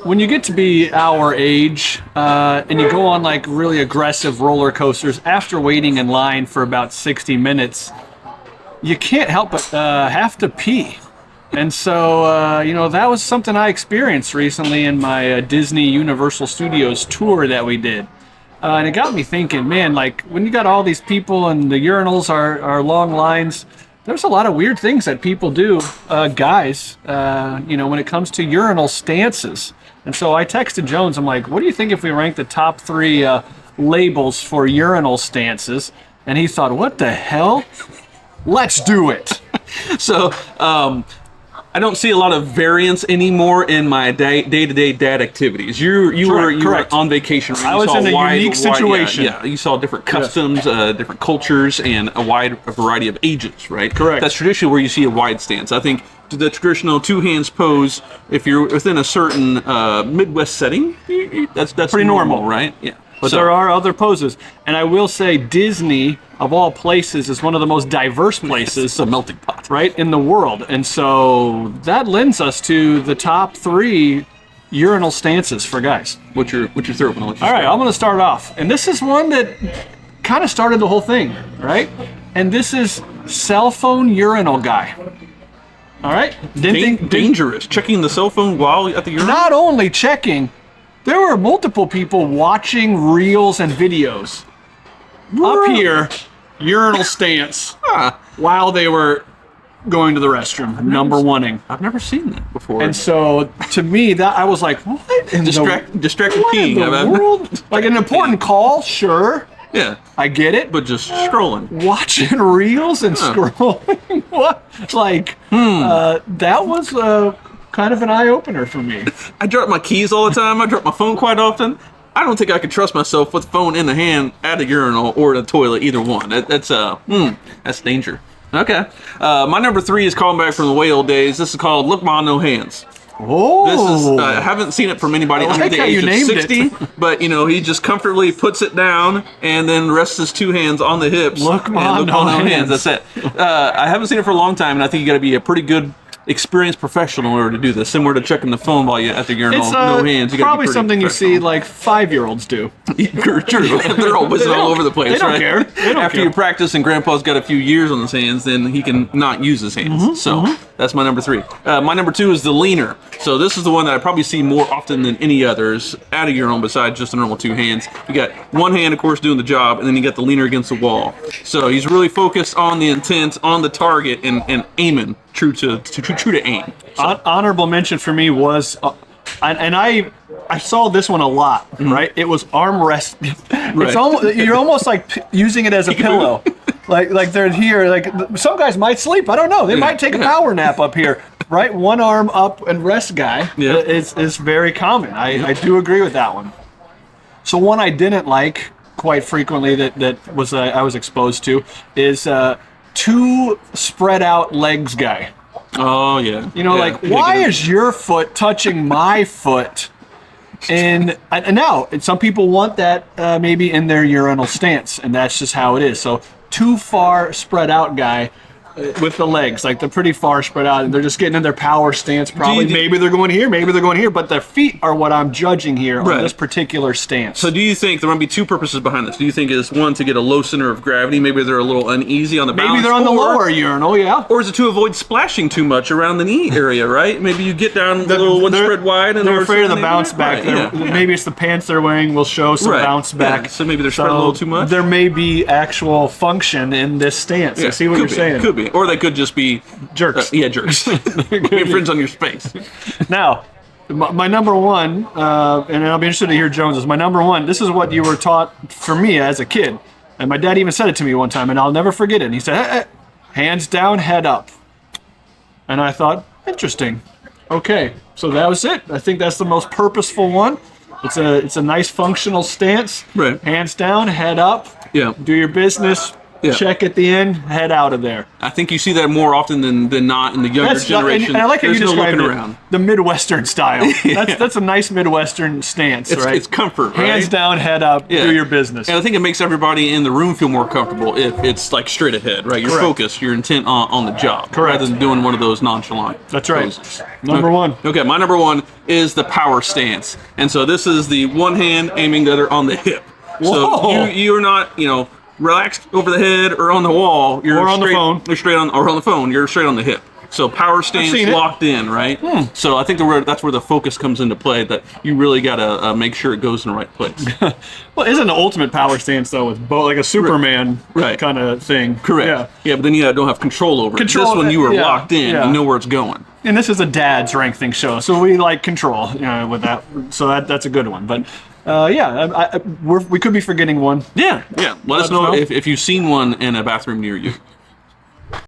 when you get to be our age and you go on like really aggressive roller coasters, after waiting in line for about 60 minutes, you can't help but have to pee. And so, that was something I experienced recently in my Disney Universal Studios tour that we did. And it got me thinking, man, like when you got all these people and the urinals are long lines, there's a lot of weird things that people do, guys, when it comes to urinal stances. And so I texted Jones, I'm like, what do you think if we rank the top 3 labels for urinal stances? And he thought, what the hell? Let's do it. So, I don't see a lot of variance anymore in my day-to-day dad activities. You were on vacation. I was in a unique situation. Yeah, you saw different customs, different cultures, and a wide variety of ages, right? Correct. That's traditionally where you see a wide stance. I think the traditional 2 hands pose, if you're within a certain Midwest setting, that's pretty normal, right? Yeah. But there are other poses. And I will say Disney, of all places, is one of the most diverse places. It's a melting pot. Right, in the world. And so that lends us to the top 3 urinal stances for guys. What's your third one? All right, I'm going to start off. And this is one that kind of started the whole thing, right? And this is cell phone urinal guy. All right? Dangerous. Checking the cell phone while at the urinal? Not only checking, there were multiple people watching reels and videos up here, urinal stance, while they were going to the restroom, number oneing. I've never seen that before. And so, to me, that I was like, what in distracted what peeing. in the world? Like an important call, sure. Yeah. I get it. But just scrolling. Watching reels and scrolling. What? Like, that was kind of an eye-opener for me. I drop my keys all the time. I drop my phone quite often. I don't think I could trust myself with the phone in the hand at a urinal or the toilet, either one. That's danger. Okay. My number 3 is calling back from the way old days. This is called Look Ma No Hands. Oh. This is, I haven't seen it from anybody under the age of 60, but he just comfortably puts it down and then rests his 2 hands on the hips. Look Ma No Hands. That's it. I haven't seen it for a long time, and I think you got to be a pretty good experienced professional in order to do this, similar to checking the phone while you're at the urinal. It's no hands. You probably something you see like 5-year-olds do. True. They're all whizzing all over the place. They don't right? care. They don't After care. you practice and Grandpa's got a few years on his hands, then he can not use his hands. That's my number 3. My number 2 is the leaner. So this is the one that I probably see more often than any others at a urinal besides just the normal 2 hands. You got one hand, of course, doing the job, and then you got the leaner against the wall. So he's really focused on the intent, on the target, and aiming true to aim. So. Honorable mention for me was, and I saw this one a lot. Right, it was armrest. Right. You're almost like using it as a pillow. Like they're here. Like some guys might sleep. I don't know. They might take a power nap up here. Right, one arm up and rest guy. Yeah. It's very common. I do agree with that one. So one I didn't like quite frequently that was I was exposed to is 2 spread out legs guy. Oh yeah. Why is your foot touching my foot? And now some people want that maybe in their urinal stance, and that's just how it is. So too far spread out guy with the legs, like they're pretty far spread out, and they're just getting in their power stance. Probably, maybe they're going here, maybe they're going here, but their feet are what I'm judging here on this particular stance. So, do you think there might be 2 purposes behind this? Do you think it's one to get a low center of gravity? Maybe they're a little uneasy on the balance. Maybe they're on the lower urinal, yeah. Or is it to avoid splashing too much around the knee area? Right? Maybe you get down a little one spread wide, and they're afraid of the bounce back. Right, maybe it's the pants they're wearing will show some bounce back. Yeah. So maybe they're spread a little too much. There may be actual function in this stance. I see what you're saying. Could be, or they could just be jerks. Jerks. Infringe on your space. Now, my number 1, and I'll be interested to hear Jones's. My number 1. This is what you were taught for me as a kid, and my dad even said it to me one time, and I'll never forget it. And he said, "Hands down, head up." And I thought, interesting. Okay, so that was it. I think that's the most purposeful one. It's a nice functional stance. Right. Hands down, head up. Yeah. Do your business. Yeah. check at the end, head out of there. I think you see that more often than not in the younger generation. And I like how you There's no described looking it, around. the Midwestern style. That's a nice Midwestern stance, right? It's comfort, right? Hands down, head up, Yeah. do your business. And I think it makes everybody in the room feel more comfortable if it's like straight ahead, right? You're Correct. focused, you're intent on the job, Correct. rather than doing one of those nonchalant That's right. poses. Number Okay. one. Okay, my number one is the power stance, and so this is the one hand aiming the other on the hip. Whoa. So you're not relaxed over the head or on the wall. You're Or on the straight, phone. You're straight on or on the phone. You're straight on the hip. So power stance seen it. locked in, right? So I think that's where the focus comes into play. That you really gotta make sure it goes in the right place. Well, isn't the ultimate power stance though with like a Superman Right. kind of thing? Correct. Yeah. Yeah, but then you don't have control over it. Control This one you were yeah, locked in. yeah. You know where it's going. And this is a dad's rank thing show, so we like control, with that. So that's a good one. But we could be forgetting one. Yeah, yeah. Let us us know know. if you've seen one in a bathroom near you.